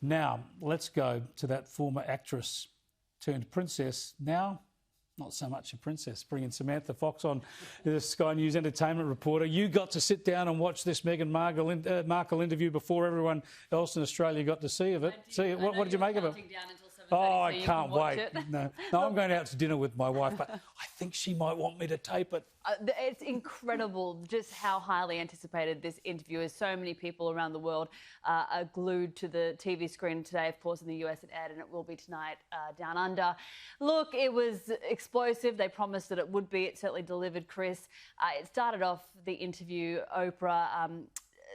Now, let's go to that former actress turned princess. Now, not so much a princess. Bring in Samantha Foxon, the Sky News entertainment reporter. You got to sit down and watch this Meghan Markle interview before everyone else in Australia got to see of it. What did you make of it? Oh, I can't wait. No, I'm going out to dinner with my wife, but I think she might want me to tape it. It's incredible just how highly anticipated this interview is. So many people around the world are glued to the TV screen today. Of course, in the US it aired, and it will be tonight down under. Look, it was explosive. They promised that it would be. It certainly delivered, Chris. It started off the interview, Oprah,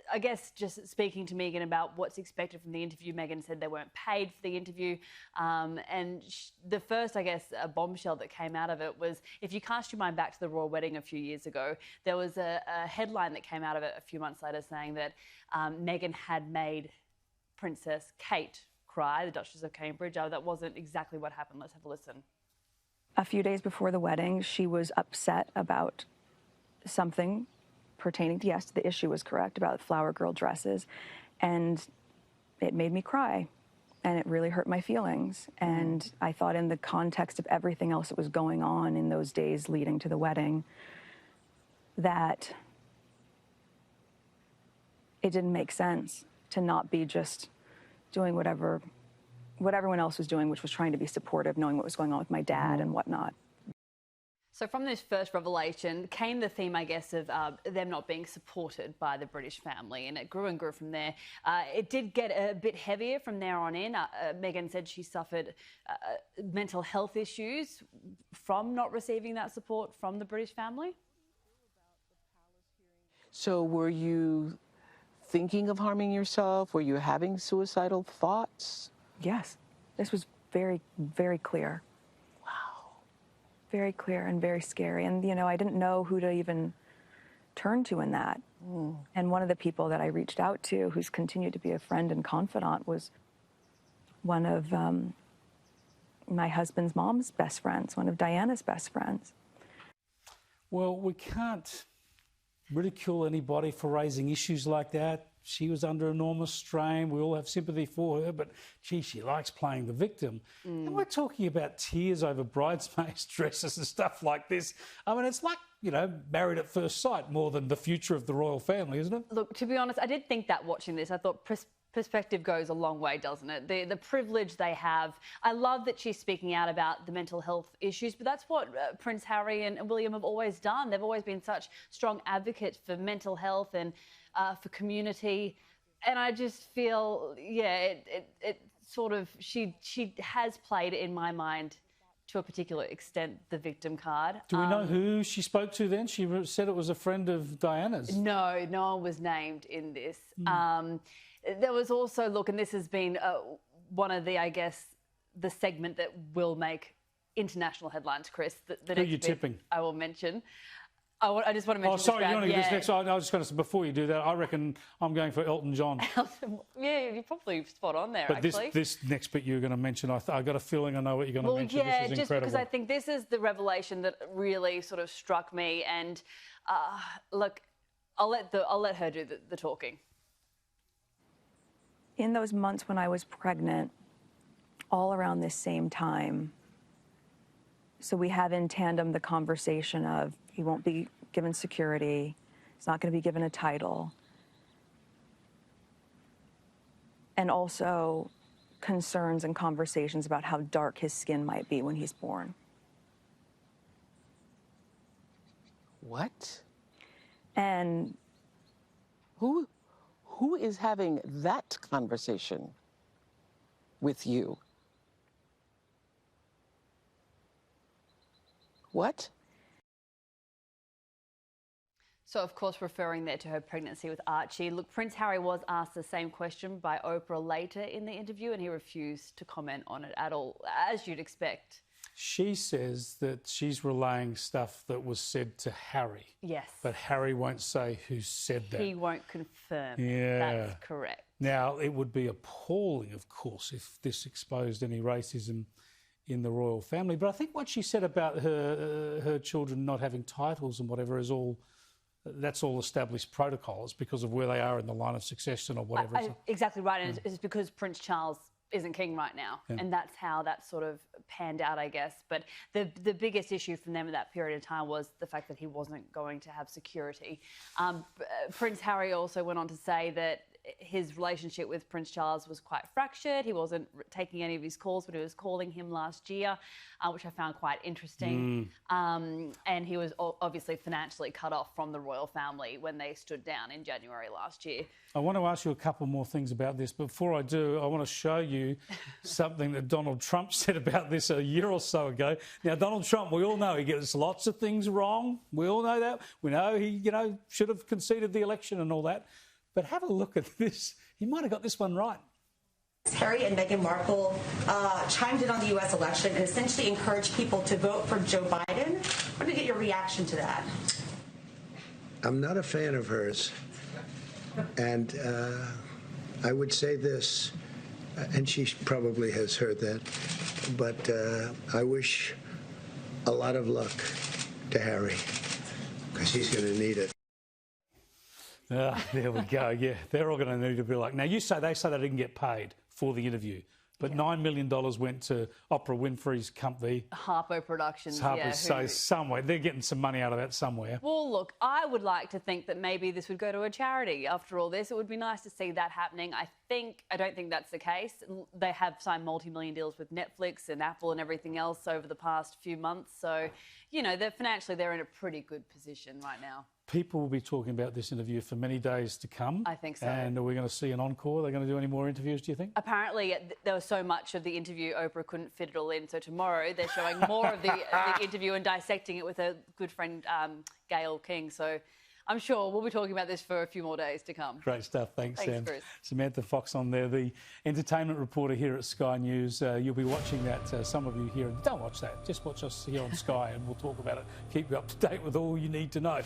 I guess just speaking to Meghan about what's expected from the interview. Meghan said they weren't paid for the interview. And the first, I guess, bombshell that came out of it was, if you cast your mind back to the royal wedding a few years ago, there was a headline that came out of it a few months later saying that Meghan had made Princess Kate cry, the Duchess of Cambridge. That wasn't exactly what happened. Let's have a listen. A few days before the wedding, she was upset about something pertaining to, yes, the issue was correct about flower girl dresses, and it made me cry, and it really hurt my feelings. And I thought, in the context of everything else that was going on in those days leading to the wedding, that it didn't make sense to not be just doing what everyone else was doing, which was trying to be supportive, knowing what was going on with my dad and whatnot. So from this first revelation came the theme, I guess, of them not being supported by the British family, and it grew and grew from there. It did get a bit heavier from there on in. Meghan said she suffered mental health issues from not receiving that support from the British family. So were you thinking of harming yourself? Were you having suicidal thoughts? Yes, this was very, very clear. Very clear and very scary. And, you know, I didn't know who to even turn to in that. And one of the people that I reached out to, who's continued to be a friend and confidant, was one of my husband's mom's best friends, one of Diana's best friends. Well, we can't ridicule anybody for raising issues like that. She was under enormous strain. We all have sympathy for her, but, gee, she likes playing the victim. And we're talking about tears over bridesmaids' dresses and stuff like this. I mean, it's like, you know, Married at First Sight more than the future of the royal family, isn't it? Look, to be honest, I did think that watching this. I thought perspective goes a long way, doesn't it? The privilege they have. I love that she's speaking out about the mental health issues, but that's what Prince Harry and William have always done. They've always been such strong advocates for mental health and for community. And I just feel, yeah, it sort of, she has played, in my mind, to a particular extent, the victim card. Do we know who she spoke to then? She said it was a friend of Diana's. No one was named in this. There was also, look, and this has been one of the, I guess, the segment that will make international headlines, Chris. Who are you tipping? I will mention. I just want to mention. Oh, sorry, you want to do this next? I was just going to say, before you do that, I reckon I'm going for Elton John. Yeah, you're probably spot on there, but actually. this next bit you're going to mention, I got a feeling I know what you're going to mention. Yeah, this is just incredible. because I think this is the revelation that really sort of struck me. And look, I'll let her do the talking. In those months when I was pregnant, all around this same time, so we have in tandem the conversation of, he won't be given security, he's not going to be given a title, and also concerns and conversations about how dark his skin might be when he's born. What? And who is having that conversation with you? What? So, of course, referring there to her pregnancy with Archie. Look, Prince Harry was asked the same question by Oprah later in the interview, and he refused to comment on it at all, as you'd expect. She says that she's relaying stuff that was said to Harry. Yes. But Harry won't say who said that. He won't confirm. Yeah. That's correct. Now, it would be appalling, of course, if this exposed any racism in the royal family. But I think what she said about her children not having titles and whatever is all that's all established protocols because of where they are in the line of succession or whatever. Exactly right, and it's because Prince Charles isn't king right now, and that's how that sort of panned out, I guess. But the biggest issue from them at that period of time was the fact that he wasn't going to have security. Prince Harry also went on to say that his relationship with Prince Charles was quite fractured. He wasn't taking any of his calls, but he was calling him last year, which I found quite interesting. And he was obviously financially cut off from the royal family when they stood down in January last year. I want to ask you a couple more things about this. But before I do, I want to show you something that Donald Trump said about this a year or so ago. Now, Donald Trump, we all know he gets lots of things wrong. We all know that. We know he, should have conceded the election and all that. But have a look at this. He might have got this one right. Harry and Meghan Markle chimed in on the U.S. election and essentially encouraged people to vote for Joe Biden. What do you get your reaction to that? I'm not a fan of hers. And I would say this, and she probably has heard that, but I wish a lot of luck to Harry, because he's going to need it. There we go. Yeah, they're all going to need to be like. Now, they say they didn't get paid for the interview, but $9 million went to Oprah Winfrey's company. Harpo Productions. So somewhere they're getting some money out of that somewhere. Well, look, I would like to think that maybe this would go to a charity. After all this, it would be nice to see that happening. I don't think that's the case. They have signed multi-million deals with Netflix and Apple and everything else over the past few months. So, they're in a pretty good position right now. People will be talking about this interview for many days to come. I think so. And are we going to see an encore? Are they going to do any more interviews, do you think? Apparently, there was so much of the interview, Oprah couldn't fit it all in. So tomorrow, they're showing more of the interview and dissecting it with her good friend, Gayle King. So I'm sure we'll be talking about this for a few more days to come. Great stuff. Thanks, Sam. Chris. Samantha Foxon there, the entertainment reporter here at Sky News. You'll be watching that, some of you here. Don't watch that. Just watch us here on Sky and we'll talk about it. Keep you up to date with all you need to know.